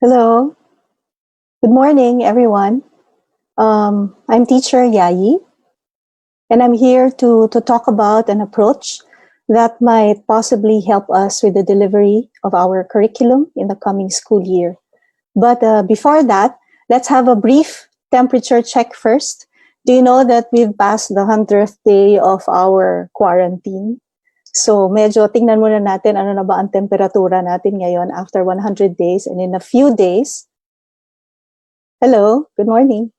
Hello. Good morning, everyone. I'm teacher Yayi, and I'm here to talk about an approach that might possibly help us with the delivery of our curriculum in the coming school year. But before that, let's have a brief temperature check first. Do you know that we've passed the 100th day of our quarantine? So medyo tingnan muna natin ano na ba ang temperatura natin ngayon after 100 days. And in a few days, hello, good morning.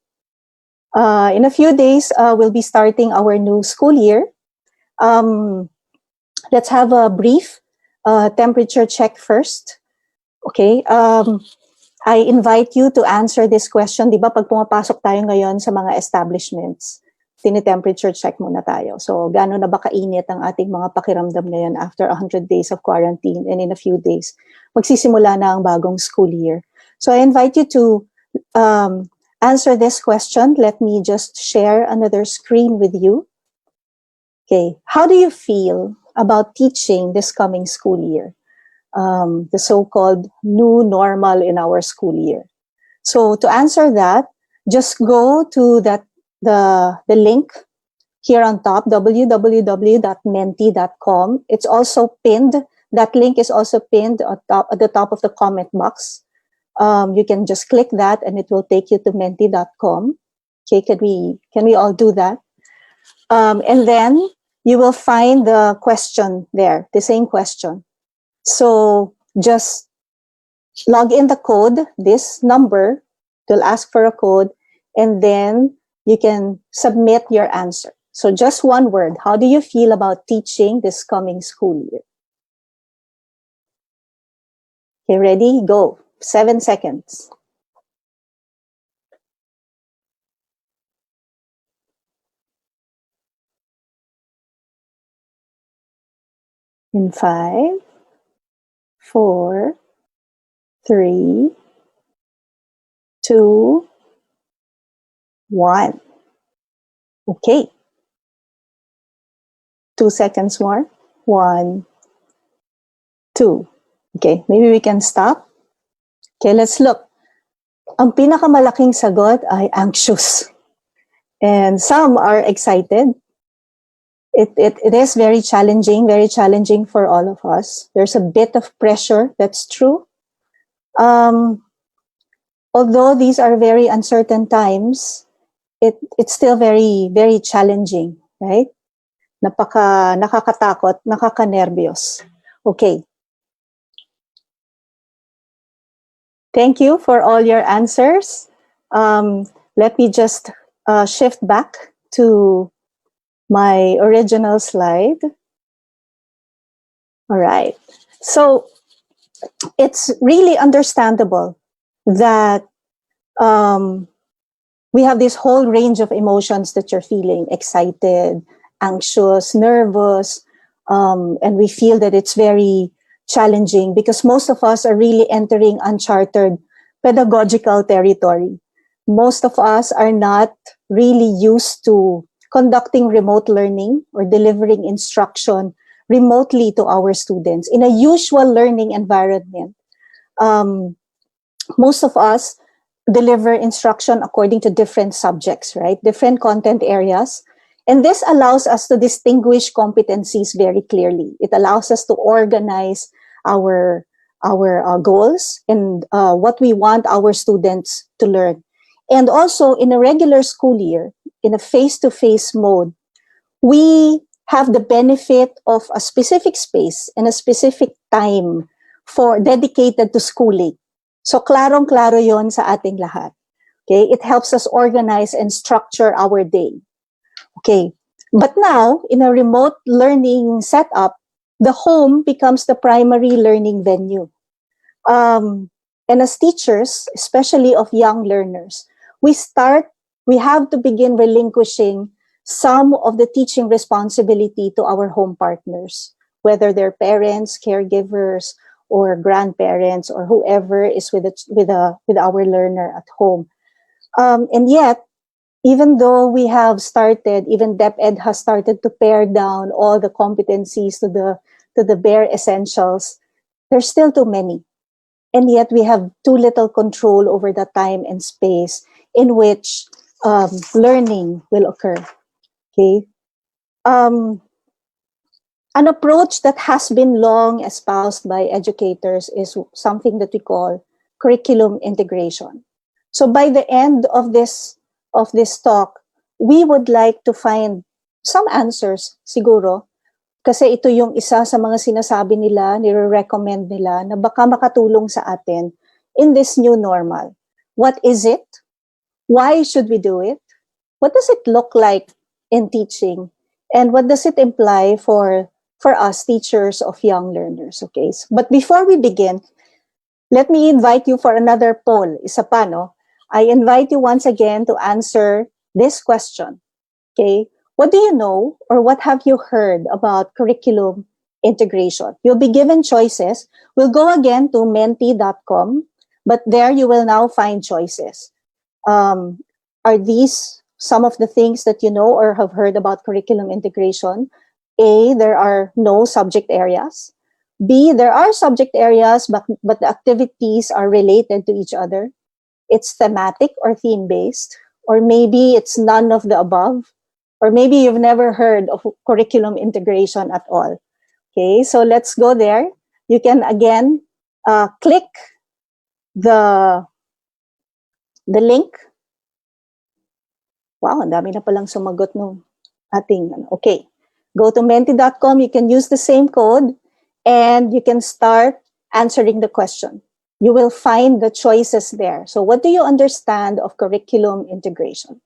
In a few days, we'll be starting our new school year. Um, let's have a brief temperature check first. Okay. I invite you to answer this question. Di ba pag pumapasok tayo ngayon sa mga establishments, tini-temperature check muna tayo. So, gaano na ba kainit ang ating mga pakiramdam ngayon after 100 days of quarantine, and in a few days, magsisimula na ang bagong school year. So, I invite you to answer this question. Let me just share another screen with you. Okay, how do you feel about teaching this coming school year? The so-called new normal in our school year. So to answer that, just go to the link here on top, www.menti.com. It's also pinned. That link is also pinned at the top of the comment box. You can just click that and it will take you to menti.com. Okay, can we all do that? And then you will find the question there, the same question. So just log in the code, this number, they'll ask for a code, and then you can submit your answer. So just one word, how do you feel about teaching this coming school year? Okay, ready? Go. 7 seconds. In 5, 4, 3, 2, 1. Okay. 2 seconds more. 1, 2. Okay, maybe we can stop. Okay, let's look. Ang pinakamalaking sagot ay anxious. And some are excited. It is very challenging for all of us. There's a bit of pressure, that's true. Although these are very uncertain times, it's still very, very challenging, right? Nakakatakot, nakakanerbiyos. Okay. Thank you for all your answers. Let me just shift back to my original slide. All right. So it's really understandable that we have this whole range of emotions that you're feeling: excited, anxious, nervous, and we feel that it's very challenging because most of us are really entering uncharted pedagogical territory. Most of us are not really used to conducting remote learning or delivering instruction remotely to our students in a usual learning environment. Most of us deliver instruction according to different subjects, right? Different content areas. And this allows us to distinguish competencies very clearly. It allows us to organize our goals and what we want our students to learn. And also in a regular school year, in a face-to-face mode, we have the benefit of a specific space and a specific time for dedicated to schooling. So klarong-klaro yon sa ating lahat. Okay, it helps us organize and structure our day. Okay, but now in a remote learning setup, the home becomes the primary learning venue. And as teachers, especially of young learners, we have to begin relinquishing some of the teaching responsibility to our home partners, whether they're parents, caregivers, or grandparents, or whoever is with our learner at home. And yet, even though we have started, even DepEd has started to pare down all the competencies to the bare essentials, there's still too many. and yet we have too little control over the time and space in which learning will occur. Okay. An approach that has been long espoused by educators is something that we call curriculum integration. So by the end of this talk, we would like to find some answers, siguro, kasi ito yung isa sa mga sinasabi nila, nire-recommend nila na baka makatulong sa atin in this new normal. What is it? Why should we do it? What does it look like in teaching? And what does it imply for us teachers of young learners? Okay. But before we begin, let me invite you for another poll. Isa pa, no? I invite you once again to answer this question. Okay. What do you know or what have you heard about curriculum integration? You'll be given choices. We'll go again to menti.com, but there you will now find choices. Are these some of the things that you know or have heard about curriculum integration? A, there are no subject areas. B, there are subject areas, but the activities are related to each other. It's thematic or theme-based, or maybe it's none of the above, or maybe you've never heard of curriculum integration at all. Okay, so let's go there. You can again click the link. Wow, ang dami na palang sumagot nung ating, okay. Go to menti.com, you can use the same code, and you can start answering the question. You will find the choices there. So what do you understand of curriculum integration?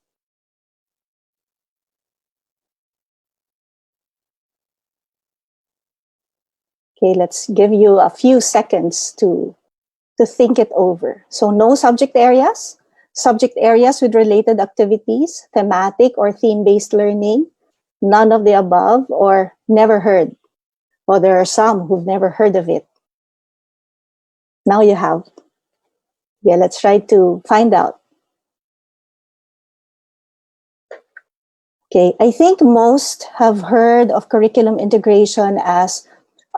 Okay, let's give you a few seconds to think it over. So no subject areas with related activities, thematic or theme-based learning, none of the above, or never heard. Well, there are some who've never heard of it. Now you have. Yeah, let's try to find out. Okay, I think most have heard of curriculum integration as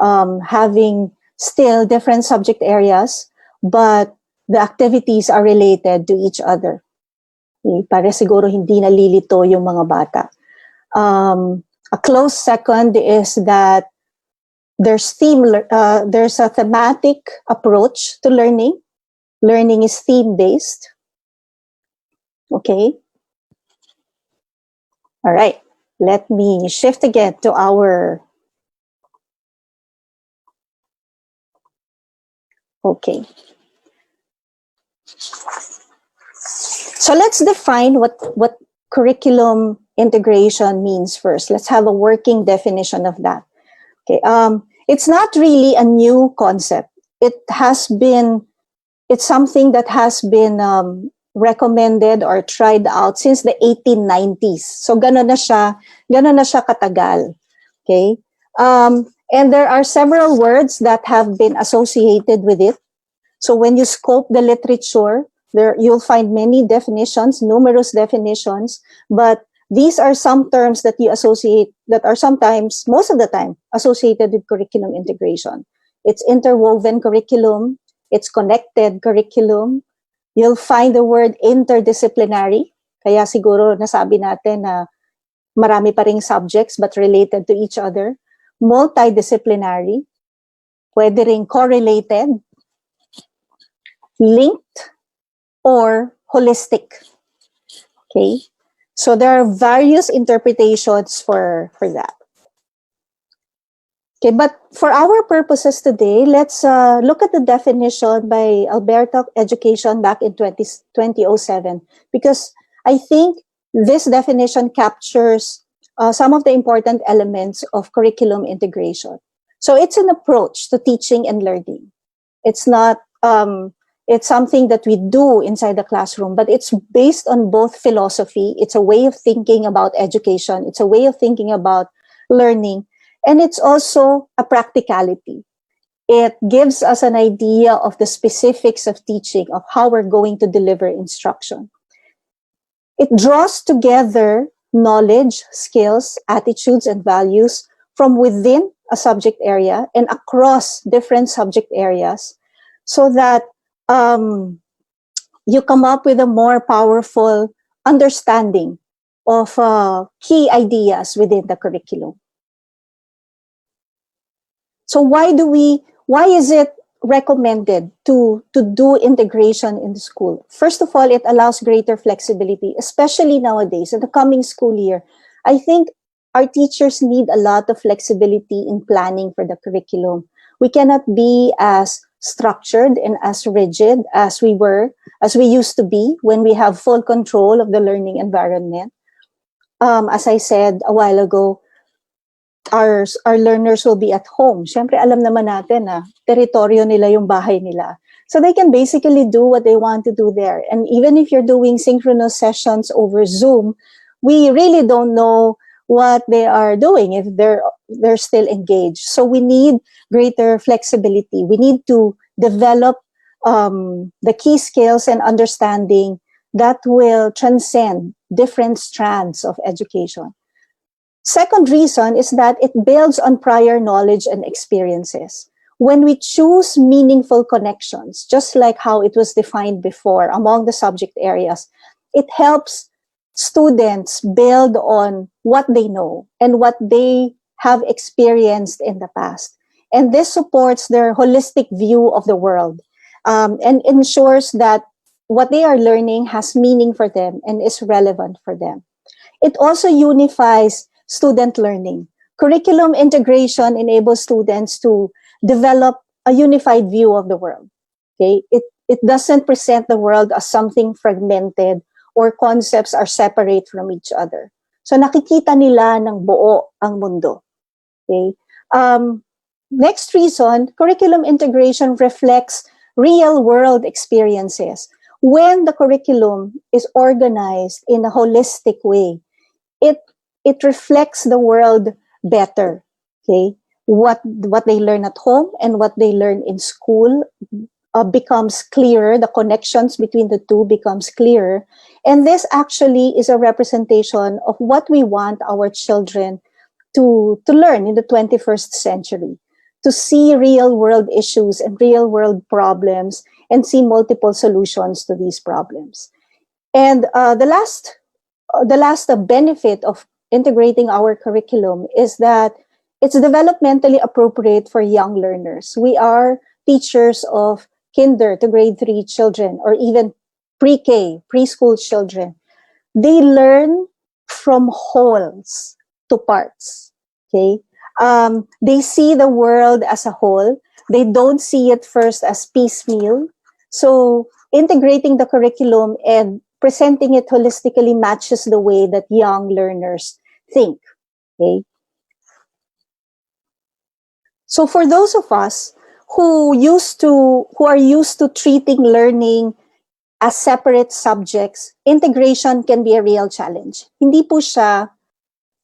having still different subject areas, but the activities are related to each other. Okay, para siguro hindi nalilito yung mga bata. A close second is that there's a thematic approach to learning. Learning is theme-based. Okay. All right. Let me shift again to our... Okay. So let's define what curriculum integration means first. Let's have a working definition of that. Okay. It's not really a new concept. It's something that has been recommended or tried out since the 1890s. So ganon na siya katagal. Okay? And there are several words that have been associated with it. So when you scope the literature, you'll find many definitions, numerous definitions, but these are some terms that you associate that are sometimes, most of the time, associated with curriculum integration. It's interwoven curriculum, it's connected curriculum. You'll find the word interdisciplinary. Kaya siguro nasabi natin na marami pa ring subjects but related to each other. Multidisciplinary. Pwede ring correlated, linked, or holistic. Okay? So there are various interpretations for that. Okay, but for our purposes today, let's look at the definition by Alberta Education back in 2007, because I think this definition captures some of the important elements of curriculum integration. So it's an approach to teaching and learning. It's not, it's something that we do inside the classroom, but it's based on both philosophy. It's a way of thinking about education. It's a way of thinking about learning. And it's also a practicality. It gives us an idea of the specifics of teaching, of how we're going to deliver instruction. It draws together knowledge, skills, attitudes, and values from within a subject area and across different subject areas so that you come up with a more powerful understanding of key ideas within the curriculum. So why is it recommended to do integration in the school? First of all, it allows greater flexibility, especially nowadays in the coming school year. I think our teachers need a lot of flexibility in planning for the curriculum. We cannot be as structured and as rigid as we used to be when we have full control of the learning environment. As I said a while ago, our learners will be at home. Siyempre, alam naman natin na teritoryo nila yung bahay nila. So they can basically do what they want to do there. And even if you're doing synchronous sessions over Zoom, we really don't know what they are doing if they're still engaged. So we need greater flexibility. We need to develop the key skills and understanding that will transcend different strands of education. Second reason is that it builds on prior knowledge and experiences. When we choose meaningful connections, just like how it was defined before among the subject areas, it helps students build on what they know and what they have experienced in the past. And this supports their holistic view of the world, and ensures that what they are learning has meaning for them and is relevant for them. It also unifies student learning. Curriculum integration enables students to develop a unified view of the world. Okay? It doesn't present the world as something fragmented or concepts are separate from each other. So nakikita nila ng buo ang mundo. Okay? Next reason, curriculum integration reflects real world experiences. When the curriculum is organized in a holistic way, it reflects the world better. Okay, what they learn at home and what they learn in school becomes clearer. The connections between the two becomes clearer, and this actually is a representation of what we want our children to learn in the 21st century. To see real world issues and real world problems and see multiple solutions to these problems. And the last benefit of integrating our curriculum is that it's developmentally appropriate for young learners. We are teachers of kinder to grade 3 children, or even pre-K, preschool children. They learn from wholes to parts. Okay, they see the world as a whole. They don't see it first as piecemeal. So integrating the curriculum and presenting it holistically matches the way that young learners think. Okay. So for those of us who are used to treating learning as separate subjects, integration can be a real challenge. Hindi po siya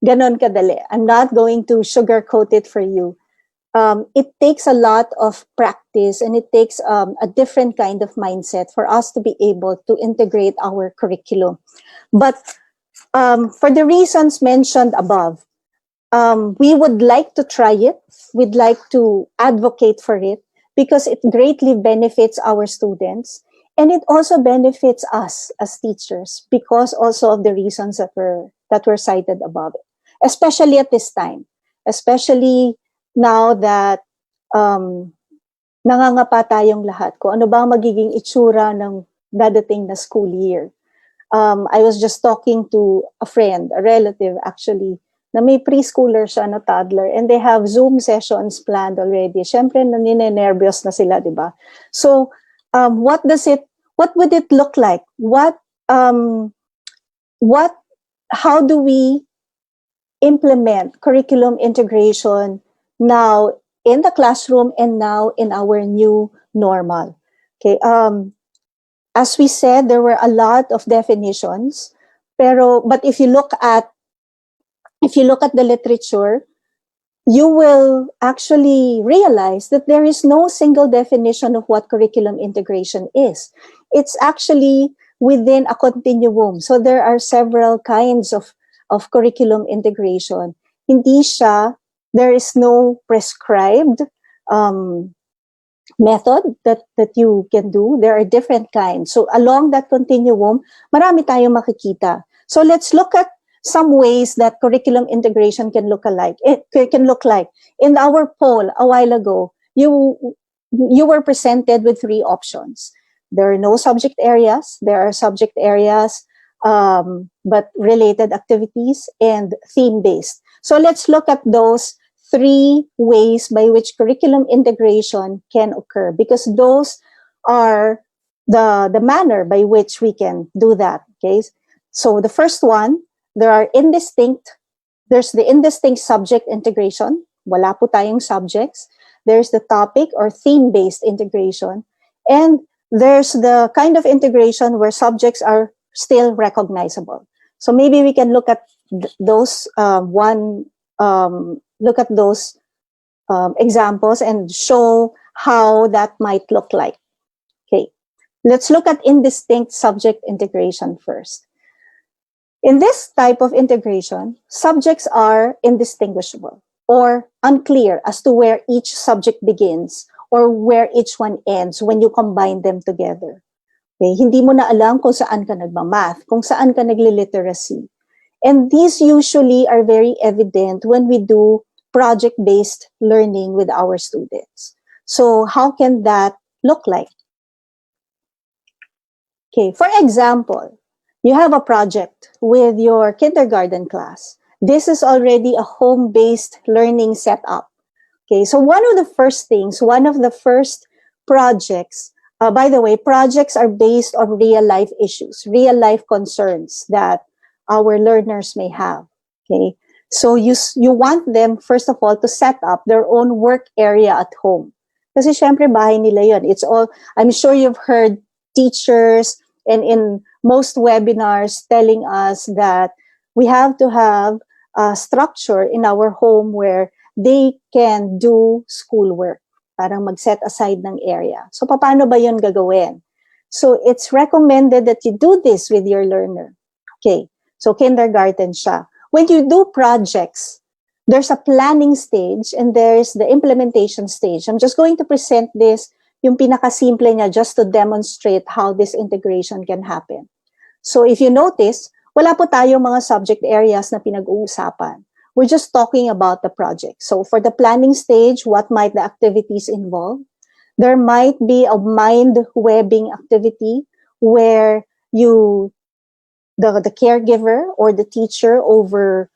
ganon kadali. I'm not going to sugarcoat it for you. It takes a lot of practice, and it takes a different kind of mindset for us to be able to integrate our curriculum. But for the reasons mentioned above, we would like to try it. We'd like to advocate for it because it greatly benefits our students, and it also benefits us as teachers because also of the reasons that were cited above, especially at this time, especially now that nangangapa tayong lahat kung ano ba magiging itsura ng dadating na school year. I was just talking to a friend, a relative actually, na may preschooler siya na toddler, and they have Zoom sessions planned already. Siyempre, naninenervyos na sila, di ba? So, what would it look like? How do we implement curriculum integration now in the classroom and now in our new normal? Okay. As we said, there were a lot of definitions, but if you look at the literature, you will actually realize that there is no single definition of what curriculum integration is. It's actually within a continuum. So there are several kinds of curriculum integration. There is no prescribed method that you can do. There are different kinds. So along that continuum, marami tayong makikita. So let's look at some ways that curriculum integration can look alike. It can look like. In our poll a while ago, you were presented with three options. There are no subject areas. There are subject areas, but related activities and theme-based. So let's look at those three ways by which curriculum integration can occur, because those are the manner by which we can do that. Okay. So the first one, there's the indistinct subject integration. Wala po tayong subjects. There's the topic or theme-based integration. And there's the kind of integration where subjects are still recognizable. So maybe we can look at those examples and show how that might look like. Okay, let's look at indistinct subject integration first. In this type of integration, subjects are indistinguishable or unclear as to where each subject begins or where each one ends when you combine them together. Okay, hindi mo na alam kung saan ka nagmamath, kung saan ka nagliliteracy. And these usually are very evident when we do project-based learning with our students. So how can that look like? Okay, for example, you have a project with your kindergarten class. This is already a home-based learning setup. Okay, so one of the first projects, by the way, projects are based on real-life issues, real-life concerns that our learners may have. Okay, so you want them, first of all, to set up their own work area at home. Kasi syempre, bahay nila yun. It's all, I'm sure you've heard teachers and in most webinars telling us that we have to have a structure in our home where they can do schoolwork. Parang mag-set aside ng area. So, paano ba yun gagawin? So, it's recommended that you do this with your learner. Okay, so kindergarten siya. When you do projects, there's a planning stage and there's the implementation stage. I'm just going to present this, yung pinakasimple niya, just to demonstrate how this integration can happen. So if you notice, wala po tayong mga subject areas na pinag-uusapan. We're just talking about the project. So for the planning stage, what might the activities involve? There might be a mind webbing activity where the caregiver or the teacher over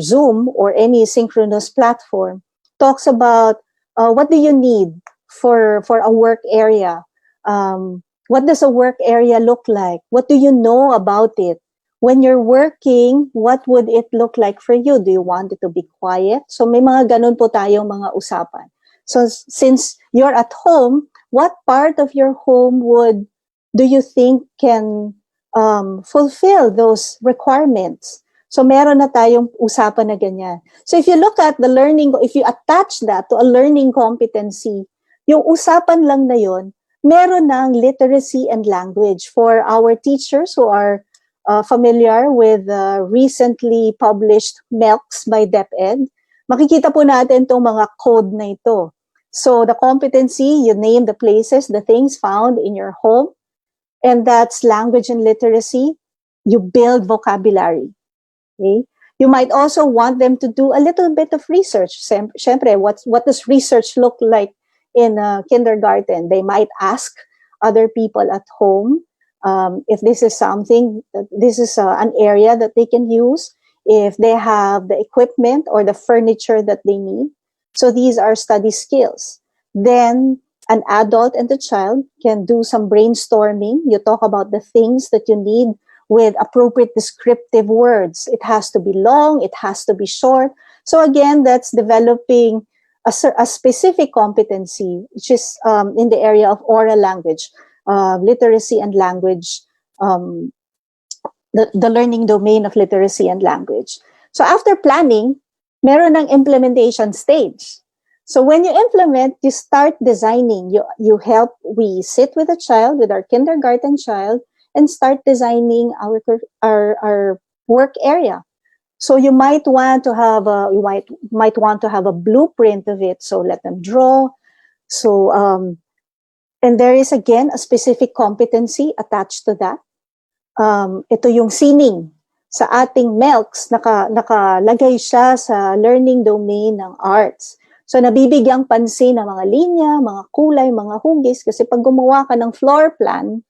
Zoom or any synchronous platform talks about what do you need for a work area. What does a work area look like? What do you know about it? When you're working, what would it look like for you? Do you want it to be quiet? So may mga ganun po tayong mga usapan. So since you're at home, what part of your home do you think can fulfill those requirements? So meron na tayong usapan na ganyan. So if you look at the learning, if you attach that to a learning competency, yung usapan lang na yun, meron ng literacy and language. For our teachers who are familiar with recently published MELCs by DepEd, makikita po natin itong mga code na ito. So the competency, you name the places, the things found in your home, and that's language and literacy. You build vocabulary. Okay? You might also want them to do a little bit of research. Siyempre, what does research look like in kindergarten? They might ask other people at home if this is an area that they can use, if they have the equipment or the furniture that they need. So these are study skills. Then an adult and the child can do some brainstorming. You talk about the things that you need with appropriate descriptive words. It has to be long, it has to be short. So again, that's developing a specific competency, which is in the area of oral language, literacy and language, the learning domain of literacy and language. So after planning, meron ng implementation stage. So when you implement, you start designing. We sit with a child, with our kindergarten child, and start designing our work area. So you might want to have a blueprint of it. So let them draw So, and there is again a specific competency attached to that. Ito yung sining. Sa ating MELCs, nakalagay siya sa learning domain ng arts. So, nabibigyang pansin ng mga linya, mga kulay, mga hugis, kasi pag gumawa ka ng floor plan,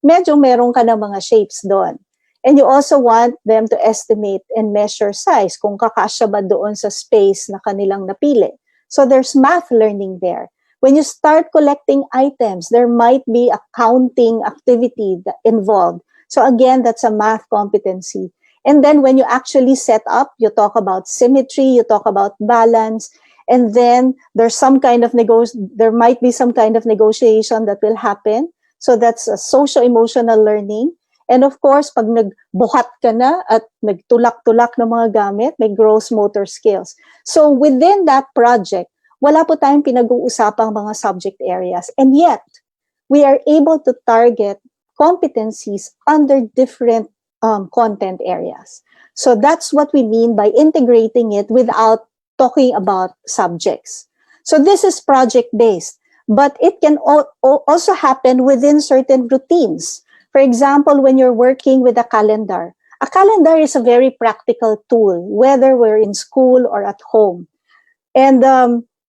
medyo meron ka ng mga shapes doon. And you also want them to estimate and measure size, kung kakasya ba doon sa space na kanilang napili. So, there's math learning there. When you start collecting items, there might be a counting activity involved. So again, that's a math competency. And then when you actually set up, you talk about symmetry, you talk about balance, and then there's some kind of there might be some kind of negotiation that will happen. So that's a socio-emotional learning. And of course, pag nagbuhat ka na at nagtulak-tulak ng mga gamit, may gross motor skills. So within that project, wala po tayong pinag-uusapang mga subject areas. And yet, we are able to target competencies under different content areas. So that's what we mean by integrating it without talking about subjects. So this is project-based, but it can also happen within certain routines. For example, when you're working with a calendar is a very practical tool, whether we're in school or at home. And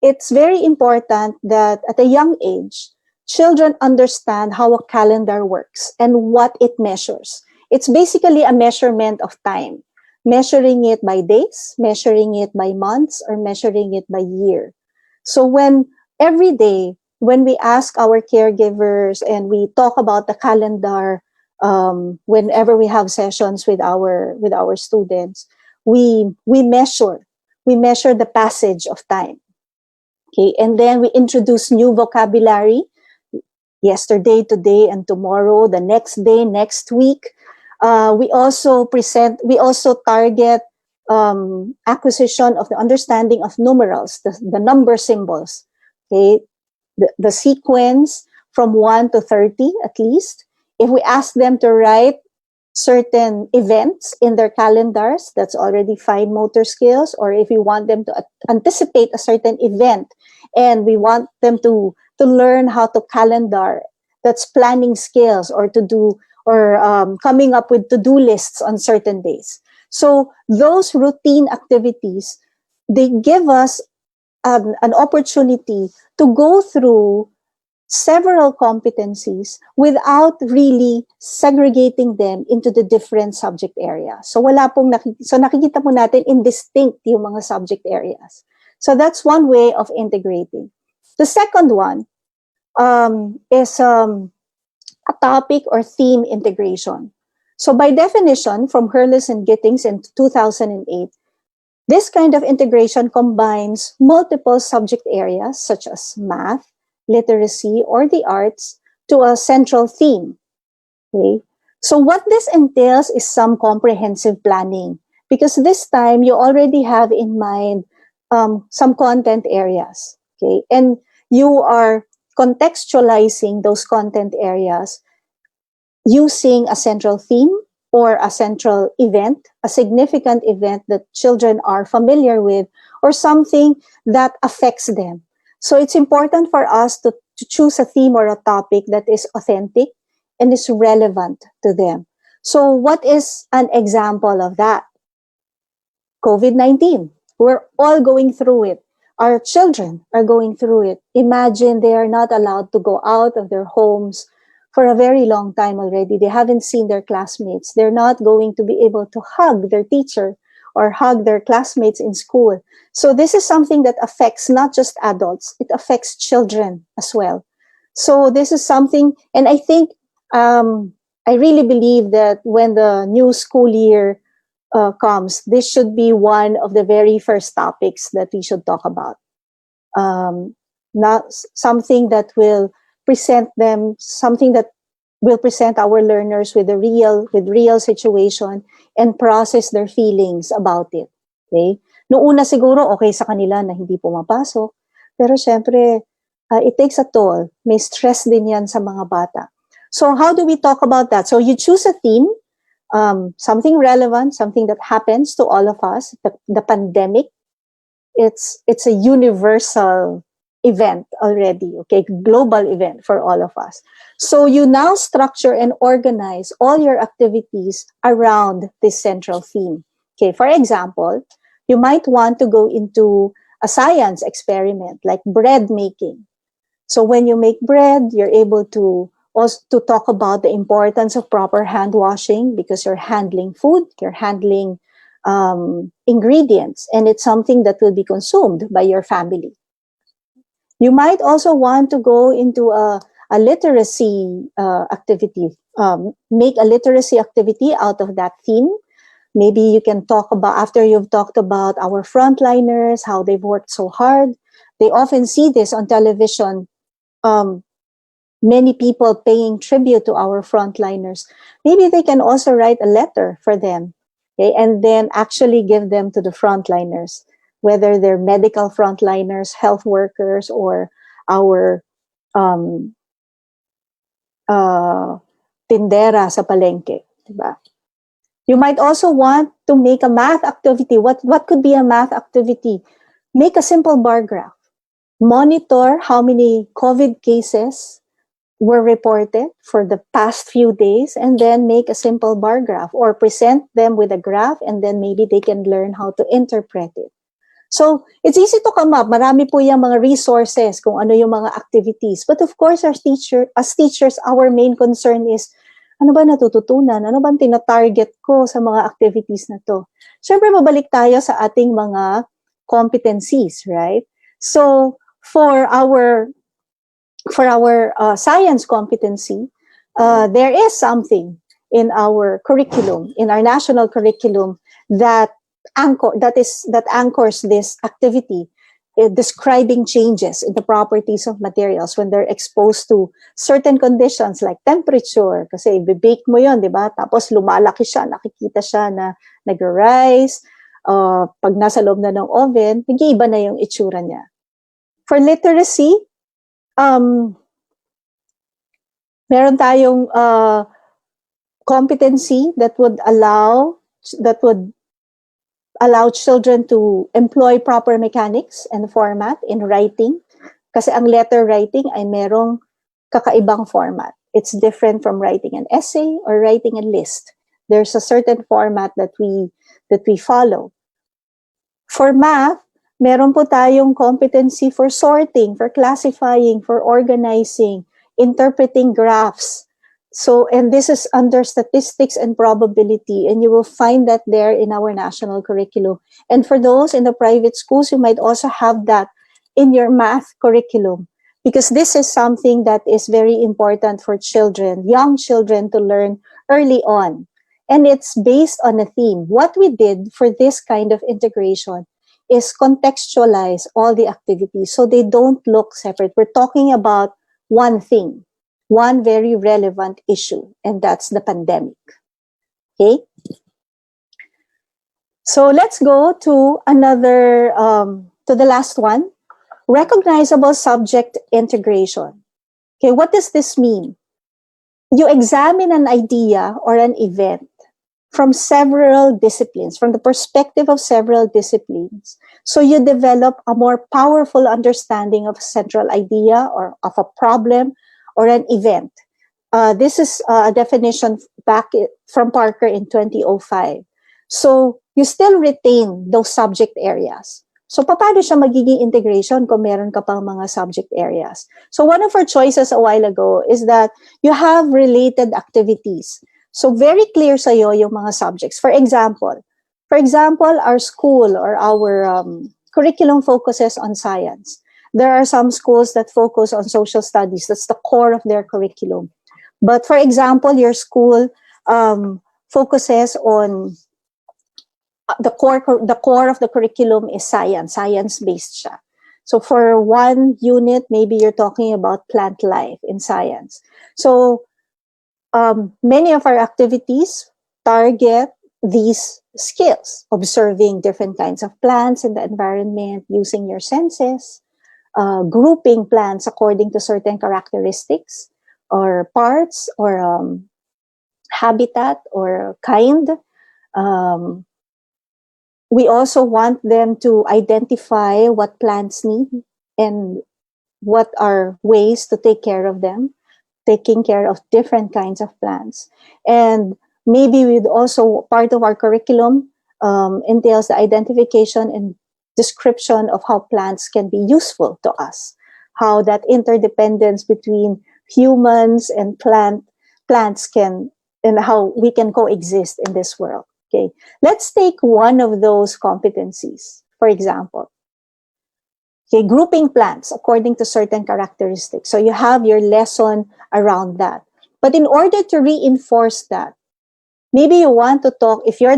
it's very important that at a young age, children understand how a calendar works and what it measures. It's basically a measurement of time, measuring it by days, measuring it by months, or measuring it by year. So when every day, when we ask our caregivers and we talk about the calendar, whenever we have sessions with our students, we measure the passage of time. Okay, and then we introduce new vocabulary, yesterday, today, and tomorrow, the next day, next week. We also target acquisition of the understanding of numerals, the number symbols. Okay, the sequence from 1 to 30 at least. If we ask them to write certain events in their calendars, that's already fine motor skills. Or if we want them to anticipate a certain event and we want them to learn how to calendar, that's planning skills, or coming up with to-do lists on certain days. So those routine activities, they give us an opportunity to go through several competencies without really segregating them into the different subject areas. So nakikita po natin indistinct yung mga subject areas. So that's one way of integrating. The second one is a topic or theme integration. So by definition, from Hurlis and Gittings in 2008, this kind of integration combines multiple subject areas such as math, literacy, or the arts to a central theme. Okay? So what this entails is some comprehensive planning, because this time you already have in mind some content areas. Okay? And you are contextualizing those content areas using a central theme or a central event, a significant event that children are familiar with, or something that affects them. So it's important for us to choose a theme or a topic that is authentic and is relevant to them. So what is an example of that? COVID-19. We're all going through it. Our children are going through it. Imagine they are not allowed to go out of their homes for a very long time already. They haven't seen their classmates. They're not going to be able to hug their teacher or hug their classmates in school. So this is something that affects not just adults, it affects children as well. So this is something, and I think, I really believe that when the new school year comes, this should be one of the very first topics that we should talk about. Not something that will present them, something that will present our learners with real situation and process their feelings about it. Okay? Noong una siguro, okay sa kanila na hindi pumapasok. Pero syempre, it takes a toll. May stress din yan sa mga bata. So how do we talk about that? So you choose a theme, something relevant, something that happens to all of us, the pandemic. It's a universal event already, okay, global event for all of us. So you now structure and organize all your activities around this central theme. Okay, for example, you might want to go into a science experiment like bread making. So when you make bread, you're able to also to talk about the importance of proper hand washing because you're handling food, you're handling ingredients, and it's something that will be consumed by your family. You might also want to go into a literacy activity, make a literacy activity out of that theme. Maybe you can talk about, after you've talked about our frontliners, how they've worked so hard. They often see this on television, many people paying tribute to our frontliners. Maybe they can also write a letter for them, okay, and then actually give them to the frontliners, whether they're medical frontliners, health workers, or our um, tindera sa palengke, diba? You might also want to make a math activity. What could be a math activity? Make a simple bar graph. Monitor how many COVID cases were reported for the past few days, and then make a simple bar graph or present them with a graph, and then maybe they can learn how to interpret it. So it's easy to come up. Marami po yung mga resources kung ano yung mga activities. But of course, as teachers, our main concern is, ano ba natututunan? Ano ba tina-target ko sa mga activities na to? Siyempre, mabalik tayo sa ating mga competencies, right? So for our science competency, there is something in our curriculum, in our national curriculum, that anchors this activity, describing changes in the properties of materials when they're exposed to certain conditions like temperature. Kasi i-bake mo yun, di ba? Tapos lumalaki siya, nakikita siya na nag-rise. Pag nasa loob na ng oven, nag-iiba na yung itsura niya. For literacy, meron tayong competency that would allow children to employ proper mechanics and format in writing. Kasi ang letter writing ay merong kakaibang format. It's different from writing an essay or writing a list. There's a certain format that we follow. For math, meron po tayong competency for sorting, for classifying, for organizing, interpreting graphs. So, and this is under statistics and probability, and you will find that there in our national curriculum. And for those in the private schools, you might also have that in your math curriculum, because this is something that is very important for children, young children, to learn early on. And it's based on a theme. What we did for this kind of integration is contextualize all the activities so they don't look separate. We're talking about one thing, one very relevant issue, and that's the pandemic. Okay? So let's go to another, to the last one, recognizable subject integration. Okay, what does this mean? You examine an idea or an event from several disciplines, from the perspective of several disciplines. So you develop a more powerful understanding of a central idea or of a problem or an event. This is a definition back from Parker in 2005. So you still retain those subject areas. So paano siya magiging integration kung meron ka pang mga subject areas? So one of our choices a while ago is that you have related activities. So very clear sa'yo yung mga subjects. For example, our school or our curriculum focuses on science. There are some schools that focus on social studies. That's the core of their curriculum. But for example, your school focuses on the core of the curriculum is science-based siya. So for one unit, maybe you're talking about plant life in science. So many of our activities target these skills, observing different kinds of plants in the environment, using your senses, grouping plants according to certain characteristics or parts or habitat or kind. We also want them to identify what plants need and what are ways to take care of them, taking care of different kinds of plants. And maybe with also part of our curriculum entails the identification and description of how plants can be useful to us, how that interdependence between humans and plants can, and how we can coexist in this world. Okay, let's take one of those competencies, for example. Okay, grouping plants according to certain characteristics. So you have your lesson around that. But in order to reinforce that, maybe you want to talk, if you're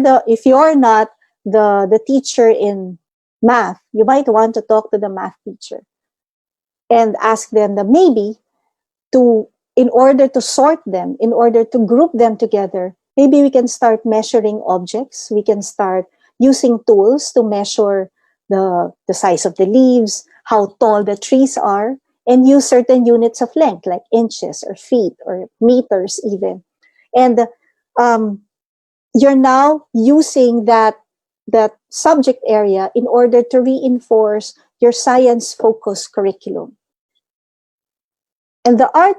not the teacher in math, you might want to talk to the math teacher and ask them that maybe in order to sort them, in order to group them together, maybe we can start measuring objects. We can start using tools to measure the size of the leaves, how tall the trees are, and use certain units of length like inches or feet or meters even. And you're now using that subject area in order to reinforce your science-focused curriculum. And the art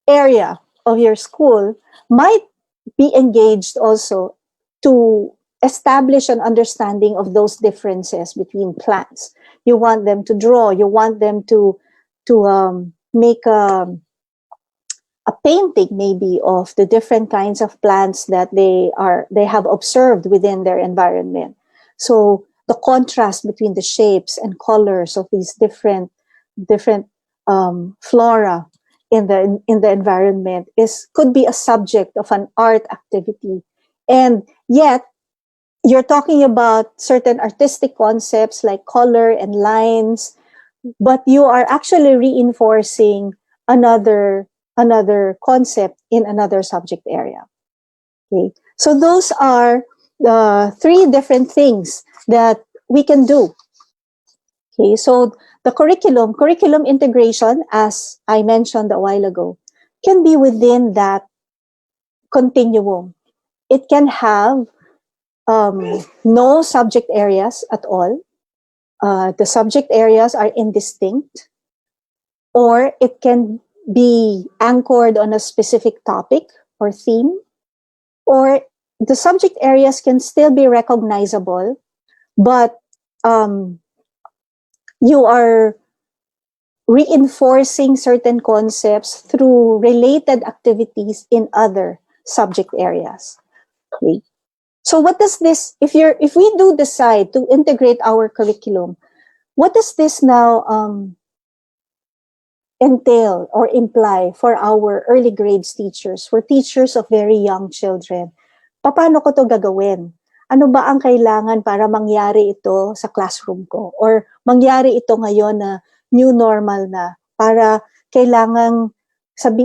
area of your school might be engaged also to establish an understanding of those differences between plants. You want them to draw, you want them to make a painting maybe of the different kinds of plants that they have observed within their environment. So the contrast between the shapes and colors of these different flora in the environment could be a subject of an art activity. And yet you're talking about certain artistic concepts like color and lines, but you are actually reinforcing another concept in another subject area. Okay, so those are the three different things that we can do. Okay, so the curriculum integration, as I mentioned a while ago, can be within that continuum. It can have no subject areas at all. The subject areas are indistinct, or it can be anchored on a specific topic or theme, or the subject areas can still be recognizable, but you are reinforcing certain concepts through related activities in other subject areas. Okay. So what does this, if we do decide to integrate our curriculum, what does this now entail or imply for our early grades teachers, for teachers of very young children? Paano ko to gagawin? Ano ba ang kailangan para mangyari ito sa classroom ko? Or mangyari ito ngayon na new normal na, para kailangan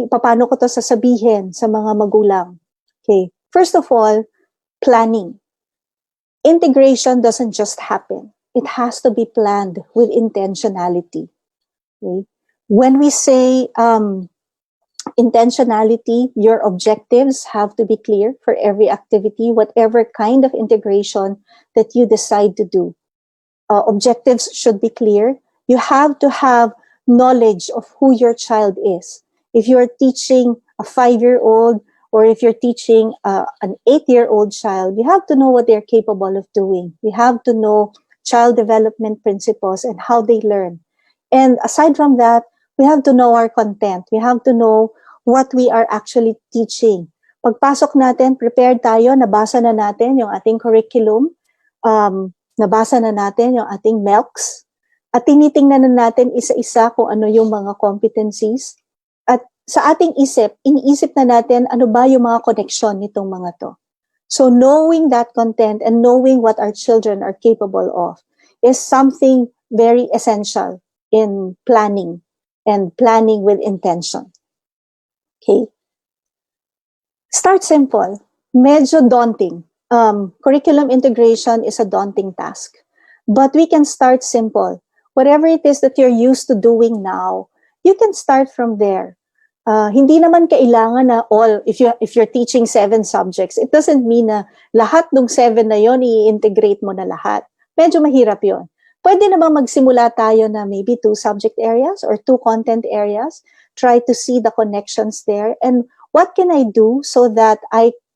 paano ko to sasabihin sa mga magulang? Okay. First of all, planning. Integration doesn't just happen. It has to be planned with intentionality. Okay? When we say intentionality, your objectives have to be clear for every activity, whatever kind of integration that you decide to do. Objectives should be clear. You have to have knowledge of who your child is. If you're teaching a 5-year-old, or if you're teaching an 8-year-old child, you have to know what they're capable of doing. You have to know child development principles and how they learn. And aside from that, we have to know our content. We have to know what we are actually teaching. Pagpasok natin, prepared tayo, nabasa na natin yung ating curriculum, nabasa na natin yung ating MELCs, at tinitingnan na natin isa-isa kung ano yung mga competencies. At sa ating iniisip na natin ano ba yung mga connection nitong mga to. So knowing that content and knowing what our children are capable of is something very essential in planning, and planning with intention. Okay. Start simple. Medyo daunting. Curriculum integration is a daunting task. But we can start simple. Whatever it is that you're used to doing now, you can start from there. Hindi naman kailangan na all, if you're teaching 7 subjects, it doesn't mean na lahat ng 7 na yon i-integrate mo na lahat. Medyo mahirap yon. pwede namang magsimula tayo na maybe 2 subject areas or 2 content areas. Try to see the connections there. And what can I do so that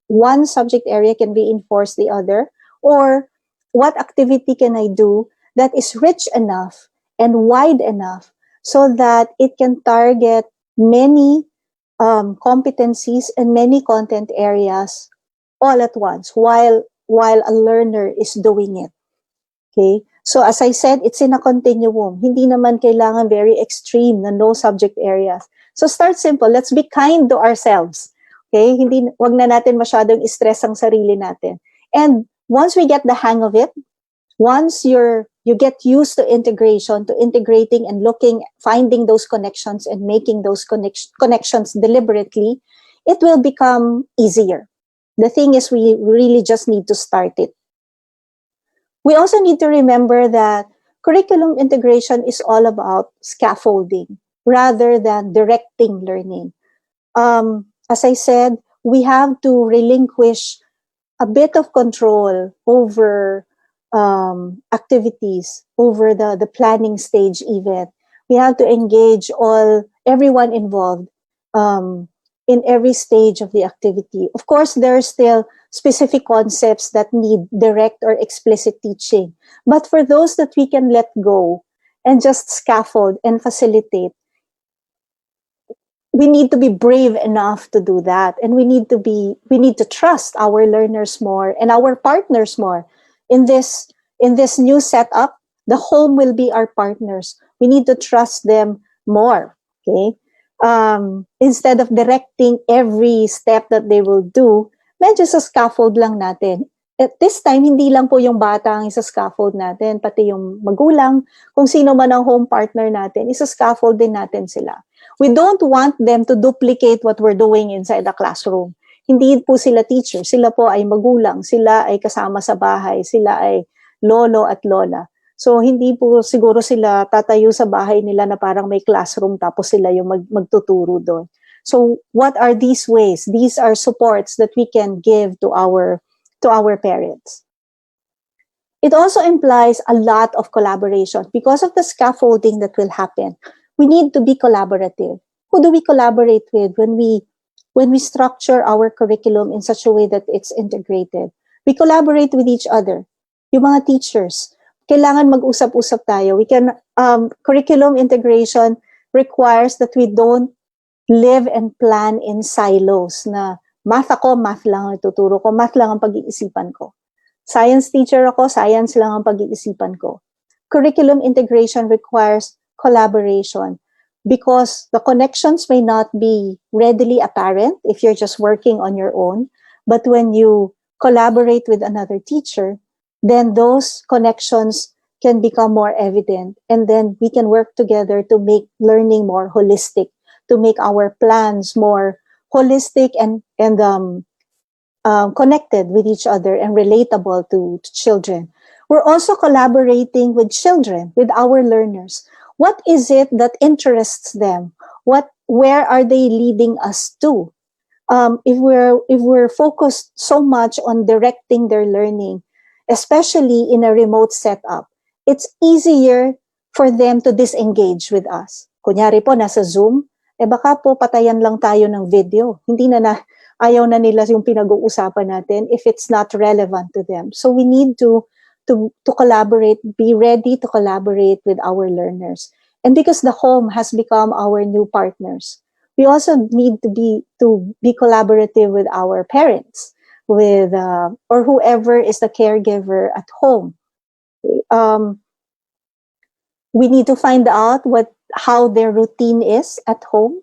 one subject area can reinforce the other? Or what activity can I do that is rich enough and wide enough so that it can target many competencies and many content areas all at once while a learner is doing it. Okay? So as I said, it's in a continuum. Hindi naman kailangan very extreme na no subject areas. So start simple. Let's be kind to ourselves. Okay? Wag na natin masyadong stress ang sarili natin. And once we get the hang of it, once you get used to integrating and finding those connections and making those connections deliberately, it will become easier. The thing is, we really just need to start it. We also need to remember that curriculum integration is all about scaffolding rather than directing learning. As I said, we have to relinquish a bit of control over activities, over the planning stage even. We have to engage everyone involved in every stage of the activity. Of course, there are still specific concepts that need direct or explicit teaching. But for those that we can let go and just scaffold and facilitate, we need to be brave enough to do that. And we need to trust our learners more and our partners more. In this new setup, the home will be our partners. We need to trust them more. Okay? Instead of directing every step that they will do, medyo sa scaffold lang natin. At this time, hindi lang po yung bata ang isa scaffold natin, pati yung magulang, kung sino man ang home partner natin, isa scaffold din natin sila. We don't want them to duplicate what we're doing inside the classroom. Hindi po sila teacher, sila po ay magulang, sila ay kasama sa bahay, sila ay lolo at lola. So, hindi po siguro sila tatayo sa bahay nila na parang may classroom tapos sila yung magtuturo doon. So, what are these ways? These are supports that we can give to our parents. It also implies a lot of collaboration. Because of the scaffolding that will happen, we need to be collaborative. Who do we collaborate with when we structure our curriculum in such a way that it's integrated? We collaborate with each other. Yung mga teachers, kailangan mag-usap-usap tayo. Curriculum integration requires that we don't live and plan in silos na math ako, math lang ang tuturo ko, math lang ang pag-iisipan ko. Science teacher ako, science lang ang pag-iisipan ko. Curriculum integration requires collaboration because the connections may not be readily apparent if you're just working on your own, but when you collaborate with another teacher, then those connections can become more evident, and then we can work together to make learning more holistic, to make our plans more holistic and connected with each other and relatable to children. We're also collaborating with children, with our learners. What is it that interests them? Where are they leading us to? If we're focused so much on directing their learning, especially in a remote setup, it's easier for them to disengage with us. Kunyari po, nasa Zoom, baka po patayan lang tayo ng video. Ayaw na nila yung pinag-uusapan natin if it's not relevant to them. So we need to collaborate, be ready to collaborate with our learners. And because the home has become our new partners, we also need to be collaborative with our parents, with or whoever is the caregiver at home. We need to find out how their routine is at home.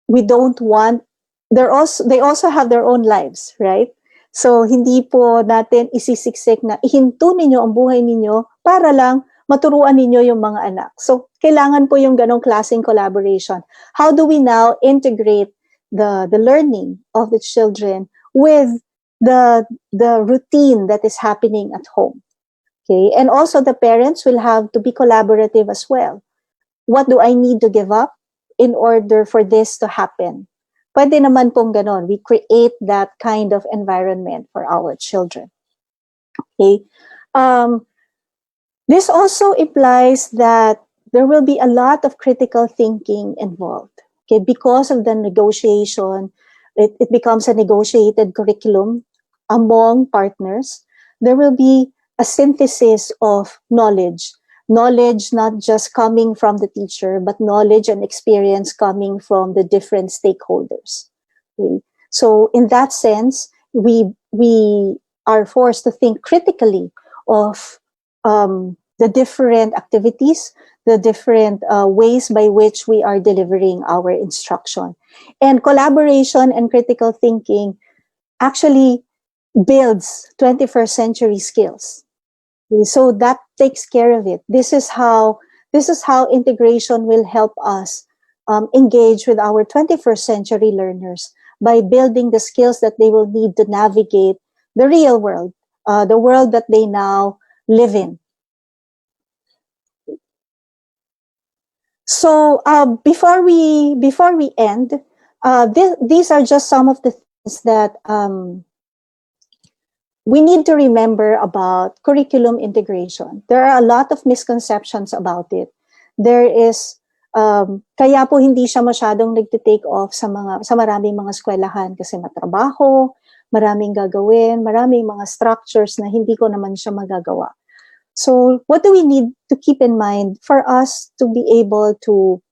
We don't want they also have their own lives, right? So hindi po natin isisiksik na ihinto ninyo ang buhay ninyo para lang maturuan ninyo yung mga anak. So kailangan po yung ganong klaseng collaboration. How do we now integrate the learning of the children with the routine that is happening at home? Okay, and also the parents will have to be collaborative as well. What do I need to give up in order for this to happen? Pwede naman pong ganon. We create that kind of environment for our children. Okay. This also implies that there will be a lot of critical thinking involved. Okay, because of the negotiation, it becomes a negotiated curriculum among partners. There will be a synthesis of knowledge. Knowledge not just coming from the teacher, but knowledge and experience coming from the different stakeholders. Okay? So in that sense, we are forced to think critically of the different activities, the different ways by which we are delivering our instruction. And collaboration and critical thinking actually builds 21st century skills. Okay, so that takes care of it. This is how integration will help us engage with our 21st century learners by building the skills that they will need to navigate the real world, the world that they now live in. So before we end, these are just some of the things that we need to remember about curriculum integration. There are a lot of misconceptions about it. There is kaya po hindi siya masyadong nagte-take off sa maraming mga eskwelahan kasi matrabaho, maraming gagawin, maraming mga structures na hindi ko naman siya magagawa. So what do we need to keep in mind for us to be able to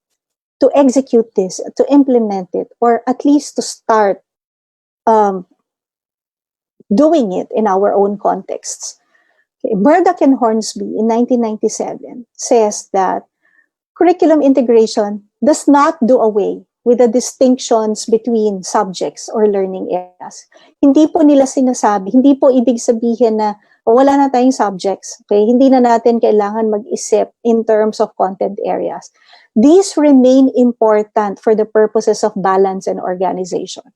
execute this, to implement it, or at least to start doing it in our own contexts? Okay. Murdoch and Hornsby in 1997 says that curriculum integration does not do away with the distinctions between subjects or learning areas. Hindi po nila sinasabi, hindi po ibig sabihin na wala na tayong subjects, okay? Hindi na natin kailangan mag-isip in terms of content areas. These remain important for the purposes of balance and organization.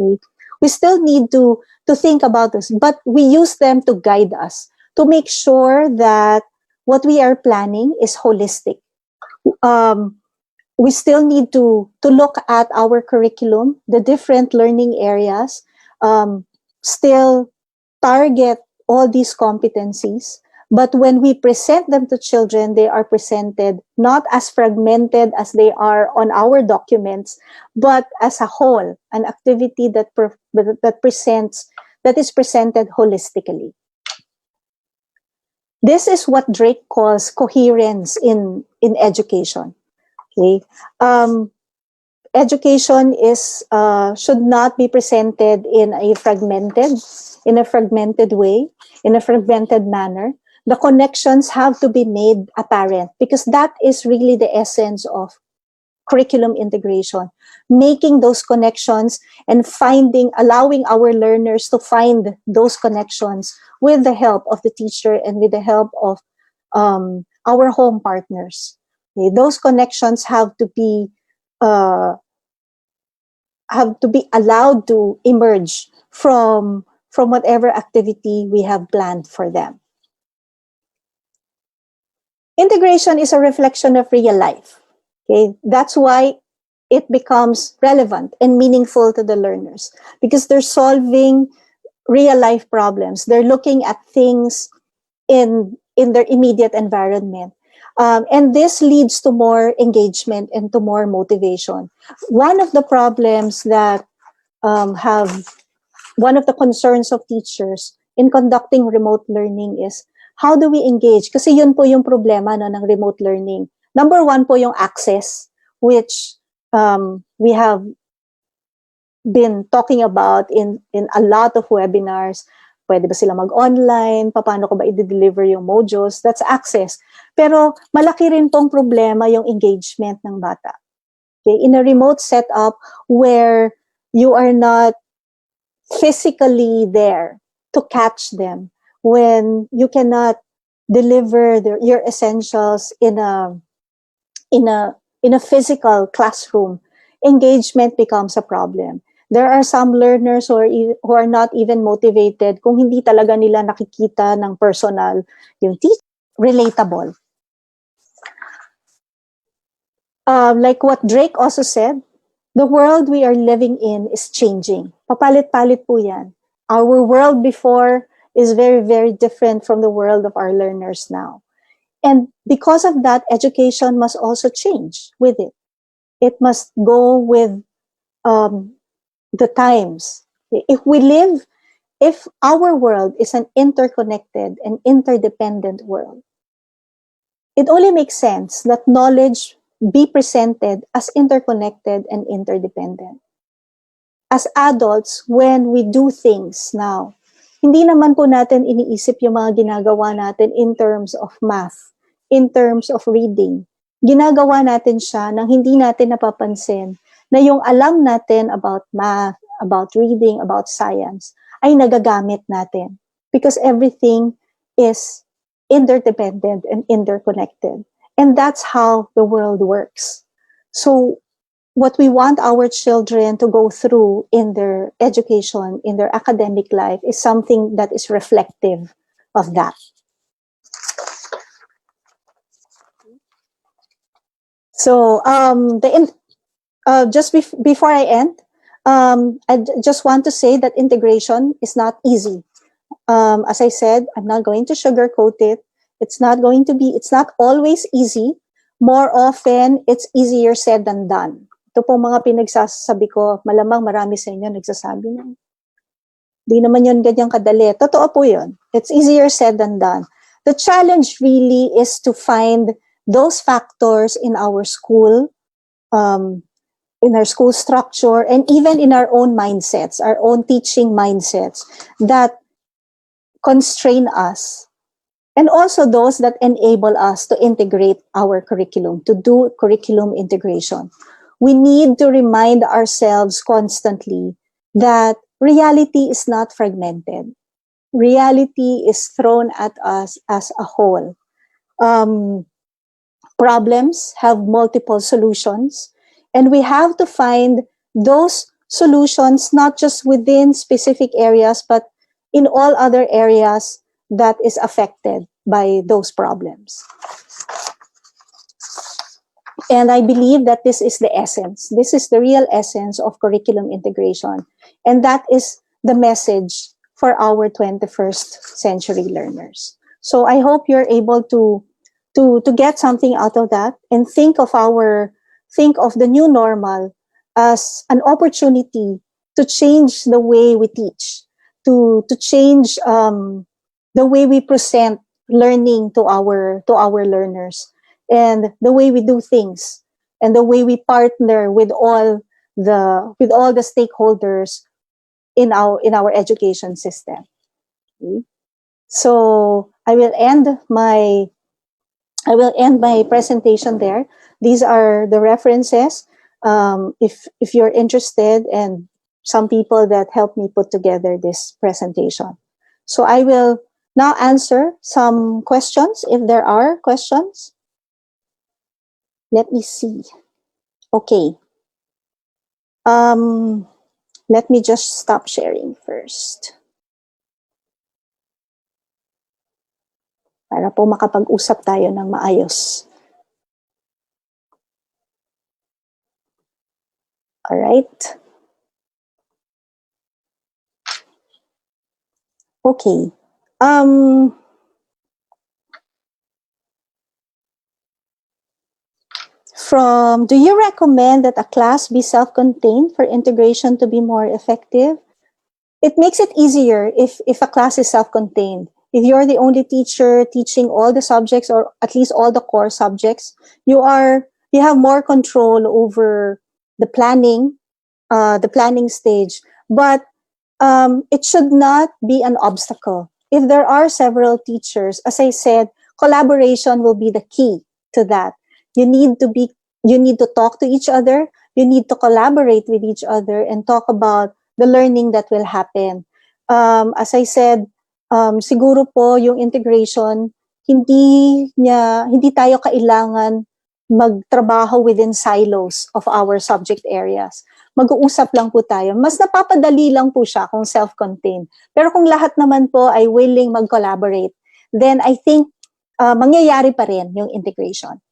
Okay? We still need to think about this, but we use them to guide us, to make sure that what we are planning is holistic. We still need to look at our curriculum, the different learning areas, still target all these competencies. But when we present them to children, they are presented not as fragmented as they are on our documents, but as a whole, an activity that is presented holistically. This is what Drake calls coherence in education. Okay, education should not be presented in a fragmented way, in a fragmented manner. The connections have to be made apparent because that is really the essence of curriculum integration. Making those connections and allowing our learners to find those connections with the help of the teacher and with the help of our home partners. Okay, those connections have to be allowed to emerge from whatever activity we have planned for them. Integration is a reflection of real life. Okay, that's why it becomes relevant and meaningful to the learners because they're solving real life problems. They're looking at things in their immediate environment. And this leads to more engagement and to more motivation. One of the problems that one of the concerns of teachers in conducting remote learning is how do we engage? Kasi yun po yung problema ng remote learning. Number one po yung access, which we have been talking about in a lot of webinars. Pwede ba sila mag-online? Paano ko ba i-deliver yung modules? That's access. Pero malaki rin pong problema yung engagement ng bata. Okay? In a remote setup where you are not physically there to catch them, when you cannot deliver your essentials in a physical classroom, engagement becomes a problem. There are some learners who are not even motivated kung hindi talaga nila nakikita ng personal yung teacher. Relatable. Like what Drake also said, the world we are living in is changing. Papalit-palit po yan. Our world before is very, very different from the world of our learners now. And because of that, education must also change with it. It must go with the times. If our world is an interconnected and interdependent world, it only makes sense that knowledge be presented as interconnected and interdependent. As adults, when we do things now, hindi naman po natin iniisip yung mga ginagawa natin in terms of math, in terms of reading. Ginagawa natin siya nang hindi natin napapansin na yung alam natin about math, about reading, about science, ay nagagamit natin. Because everything is interdependent and interconnected. And that's how the world works. So what we want our children to go through in their education, in their academic life, is something that is reflective of that. So, before I end, just want to say that integration is not easy. As I said, I'm not going to sugarcoat it. It's not always easy. More often, it's easier said than done. Ito po mga pinagsasabi ko, malamang marami sa inyo nagsasabi na, di naman yun ganyang kadali. Totoo po yun. It's easier said than done. The challenge really is to find those factors in our school, in our school structure, and even in our own mindsets, our own teaching mindsets that constrain us, and also those that enable us to integrate our curriculum, to do curriculum integration. We need to remind ourselves constantly that reality is not fragmented. Reality is thrown at us as a whole. Problems have multiple solutions, and we have to find those solutions not just within specific areas, but in all other areas that is affected by those problems. And I believe that this is the essence. This is the real essence of curriculum integration. And that is the message for our 21st century learners. So I hope you're able to get something out of that and think of the new normal as an opportunity to change the way we teach, to change the way we present learning to our learners, and the way we do things, and the way we partner with all the stakeholders in our education system. Okay? So I will end my presentation there. These are the references. If you're interested, and some people that helped me put together this presentation. So I will now answer some questions if there are questions. Let me see. Okay. Let me just stop sharing first. Para po makapag-usap tayo ng maayos. All right. Okay. Do you recommend that a class be self-contained for integration to be more effective? It makes it easier if a class is self-contained. If you're the only teacher teaching all the subjects, or at least all the core subjects, you have more control over the planning stage. But it should not be an obstacle. If there are several teachers, as I said, collaboration will be the key to that. You need to talk to each other. You need to collaborate with each other and talk about the learning that will happen. As I said, siguro po yung integration, hindi tayo kailangan magtrabaho within silos of our subject areas. Mag-uusap lang po tayo. Mas napapadali lang po siya kung self-contained. Pero kung lahat naman po ay willing mag-collaborate, then I think mangyayari pa rin yung integration.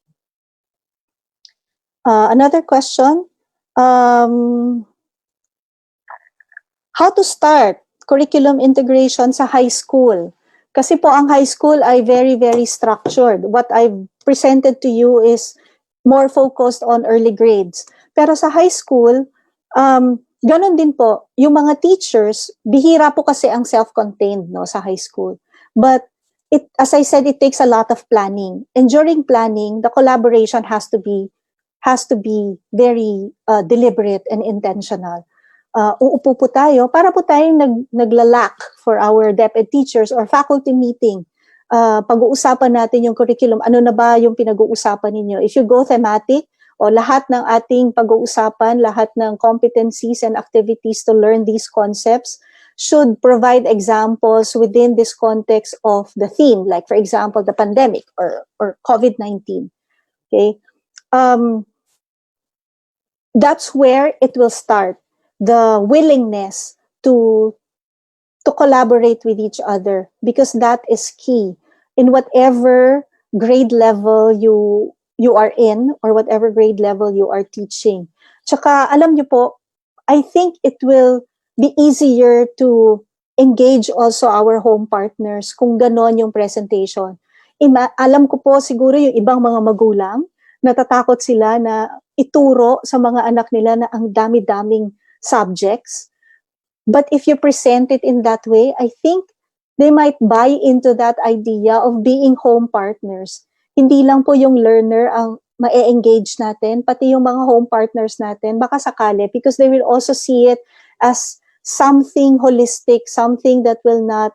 Another question, how to start curriculum integration sa high school? Kasi po ang high school ay very, very structured. What I've presented to you is more focused on early grades. Pero sa high school, ganun din po. Yung mga teachers, bihira po kasi ang self-contained no, sa high school. But as I said, it takes a lot of planning. And during planning, the collaboration has to be very deliberate and intentional. Uupo po tayo para po tayong naglalak for our DepEd teachers or faculty meeting. Pag-uusapan natin yung curriculum, ano na ba yung pinag-uusapan ninyo? If you go thematic, o lahat ng ating pag-uusapan, lahat ng competencies and activities to learn these concepts should provide examples within this context of the theme, like for example, the pandemic or COVID-19. Okay? That's where it will start. The willingness to collaborate with each other, because that is key in whatever grade level you are in or whatever grade level you are teaching. Tsaka alam niyo po, I think it will be easier to engage also our home partners kung ganon yung presentation. Alam ko po siguro yung ibang mga magulang, natatakot sila na ituro sa mga anak nila na ang dami-daming subjects. But if you present it in that way, I think they might buy into that idea of being home partners. Hindi lang po yung learner ang ma-engage natin, pati yung mga home partners natin, baka sakali, because they will also see it as something holistic, something that will not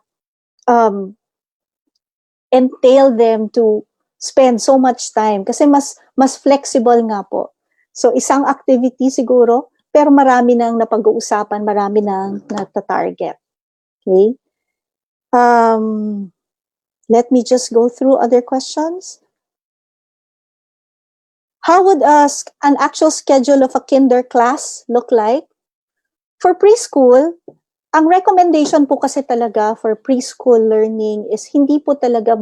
entail them to spend so much time. Kasi mas flexible nga po. So isang activity siguro, pero marami nang napag-uusapan, marami nang nata-target. Okay? Let me just go through other questions. How would an actual schedule of a kinder class look like? For preschool, ang recommendation po kasi talaga for preschool learning is hindi po talaga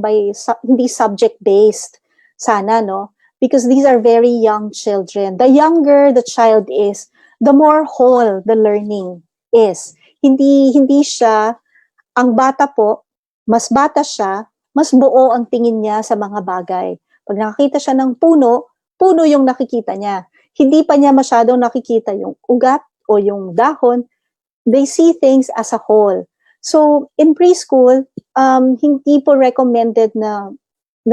hindi subject-based sana, no? Because these are very young children. The younger the child is, the more whole the learning is. Hindi siya, ang bata po, mas bata siya, mas buo ang tingin niya sa mga bagay. Pag nakakita siya ng puno yung nakikita niya. Hindi pa niya masyadong nakikita yung ugat o yung dahon. They see things as a whole. So, in preschool, hindi po recommended na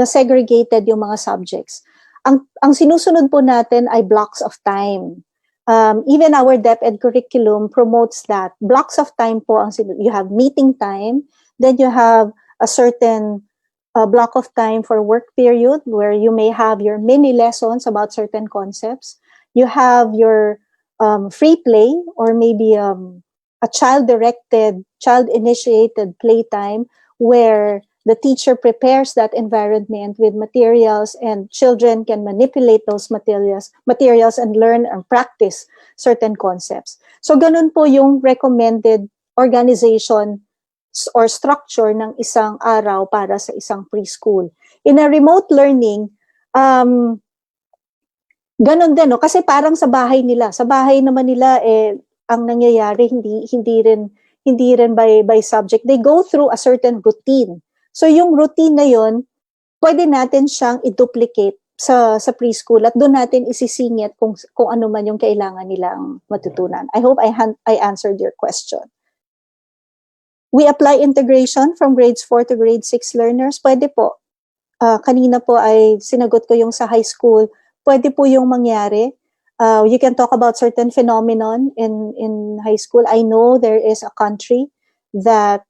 segregated yung mga subjects. Ang sinusunod po natin ay blocks of time. Even our DepEd curriculum promotes that. Blocks of time po, you have meeting time, then you have a certain block of time for work period where you may have your mini lessons about certain concepts. You have your free play or maybe a child-directed, child-initiated playtime where the teacher prepares that environment with materials and children can manipulate those materials and learn and practice certain concepts. So ganun po yung recommended organization or structure ng isang araw para sa isang preschool. In a remote learning, ganun din, no? Kasi parang sa bahay naman nila, ang nangyayari, hindi rin by subject. They go through a certain routine. So yung routine na yon, pwede natin siyang i-duplicate sa preschool at doon natin isisingit kung ano man yung kailangan nilang matutunan. I hope I answered your question. We apply integration from grades 4 to grade 6 learners. Pwede po. Kanina po ay sinagot ko yung sa high school. Pwede po yung mangyari. You can talk about certain phenomenon in high school. I know there is a country that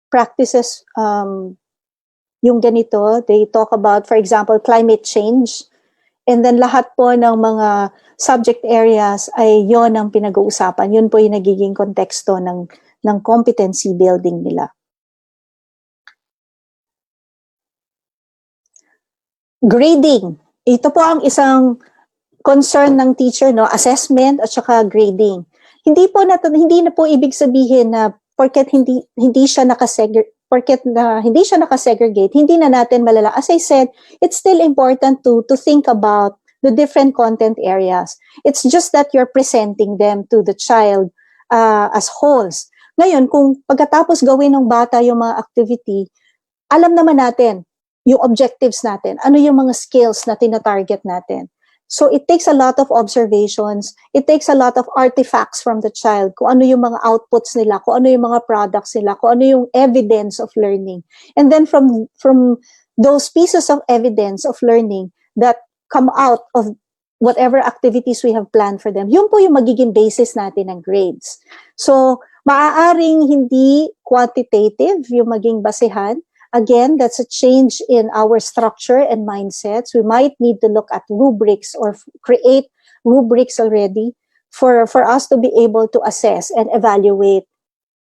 practices yung ganito. They talk about, for example, climate change. And then lahat po ng mga subject areas ay yon ang pinag-uusapan. Yun po yung nagiging konteksto ng competency building nila. Grading. Ito po ang isang concern ng teacher, no? Assessment at saka grading. Hindi na po ibig sabihin na porket hindi siya nakasegregate, hindi na natin malala. As I said, it's still important to think about the different content areas. It's just that you're presenting them to the child as wholes. Ngayon, kung pagkatapos gawin ng bata yung mga activity, alam naman natin yung objectives natin, ano yung mga skills na tina-target natin. So it takes a lot of observations, it takes a lot of artifacts from the child, kung ano yung mga outputs nila, kung ano yung mga products nila, kung ano yung evidence of learning. And then from those pieces of evidence of learning that come out of whatever activities we have planned for them, yun po yung magiging basis natin ng grades. So, maaaring hindi quantitative yung maging basehan. Again, that's a change in our structure and mindsets. We might need to look at rubrics or create rubrics already for us to be able to assess and evaluate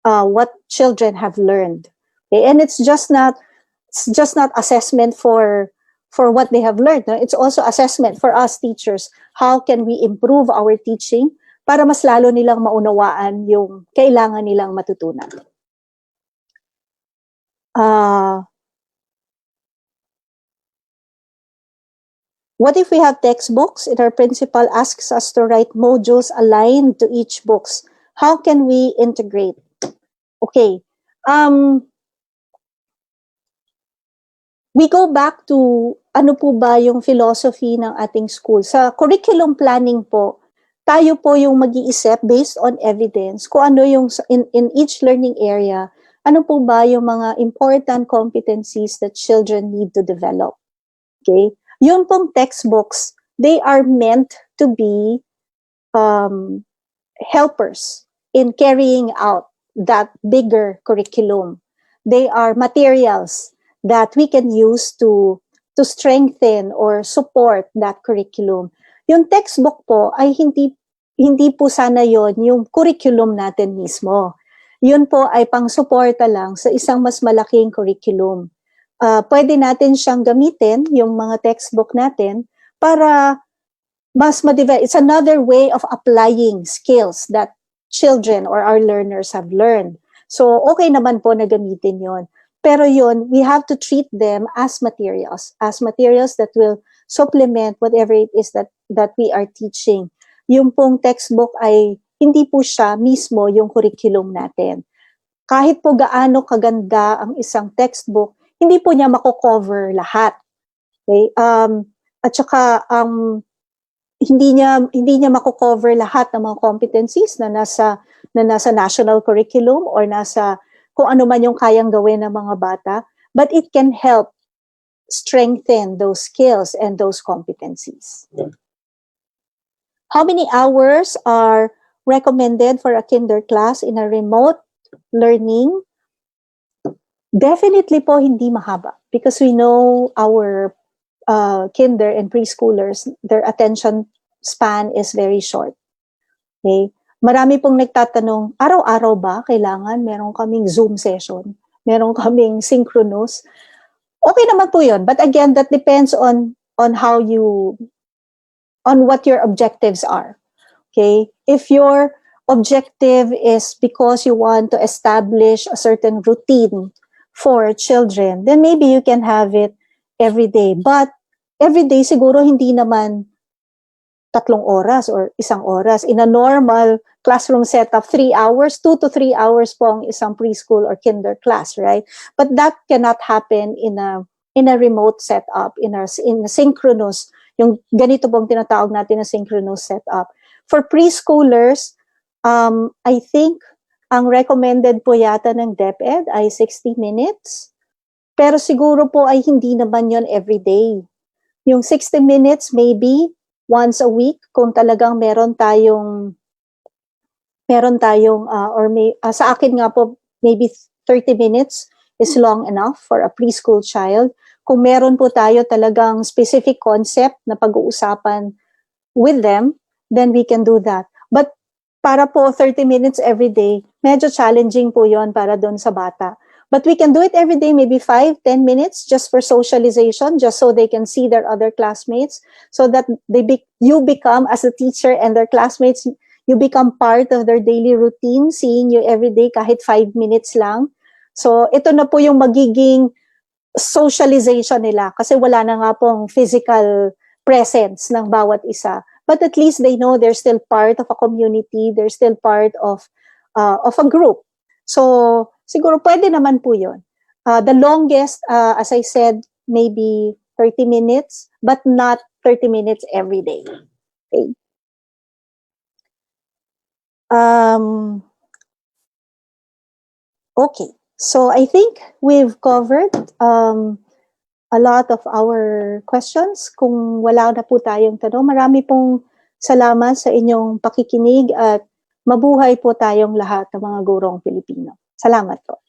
what children have learned. Okay? And it's just not assessment for what they have learned. No? It's also assessment for us teachers. How can we improve our teaching para mas lalo nilang maunawaan yung kailangan nilang matutunan? What if we have textbooks and our principal asks us to write modules aligned to each books? How can we integrate? Okay. We go back to ano po ba yung philosophy ng ating school. Sa curriculum planning po, tayo po yung mag-iisip based on evidence kung ano yung in each learning area, ano po ba yung mga important competencies that children need to develop. Okay? Yung pong textbooks, they are meant to be helpers in carrying out that bigger curriculum. They are materials that we can use to strengthen or support that curriculum. Yung textbook po ay hindi po sana yon yung curriculum natin mismo. Yun po ay pang-suporta lang sa isang mas malaking curriculum. Pwede natin siyang gamitin, yung mga textbook natin, para mas ma-develop. It's another way of applying skills that children or our learners have learned. So, okay naman po na gamitin yon. Pero yun, we have to treat them as materials that will supplement whatever it is that we are teaching. Yung pong textbook ay hindi po siya mismo yung curriculum natin. Kahit po gaano kaganda ang isang textbook, hindi po niya mako-cover lahat. Okay? At saka hindi niya mako-cover lahat ng mga competencies na nasa national curriculum or nasa kung ano man yung kayang gawin ng mga bata, but it can help strengthen those skills and those competencies. How many hours are recommended for a kinder class in a remote learning? Definitely po hindi mahaba because we know our kinder and preschoolers, their attention span is very short. Okay? Marami pong nagtatanong, araw-araw ba kailangan meron kaming Zoom session? Meron kaming synchronous? Okay naman po yun. But again, that depends on how on what your objectives are. Okay? If your objective is because you want to establish a certain routine for children, then maybe you can have it every day. But every day, siguro hindi naman 3 oras or 1 oras. In a normal classroom setup, 3 hours, 2 to 3 hours po ang isang preschool or kinder class, right? But that cannot happen in a remote setup, in a synchronous, yung ganito pong tinatawag natin na synchronous setup. For preschoolers, I think ang recommended po yata ng DepEd ay 60 minutes. Pero siguro po ay hindi naman yon every day. Yung 60 minutes maybe once a week kung talagang meron tayong sa akin nga po maybe 30 minutes is long enough for a preschool child. Kung meron po tayo talagang specific concept na pag-uusapan with them, then we can do that. But para po 30 minutes every day, medyo challenging po yon para doon sa bata. But we can do it every day, maybe 5-10 minutes just for socialization, just so they can see their other classmates, so that you become, as a teacher and their classmates, you become part of their daily routine, seeing you every day kahit 5 minutes lang. So ito na po yung magiging socialization nila kasi wala na nga pong physical presence ng bawat isa. But at least they know they're still part of a community, they're still part of a group. So, siguro pwede naman po yun. The longest, as I said, maybe 30 minutes, but not 30 minutes every day. Okay. Okay. So I think we've covered a lot of our questions. Kung wala na po tayong tanong, marami pong salamat sa inyong pakikinig at mabuhay po tayong lahat ng mga gurong Pilipino. Salamat po.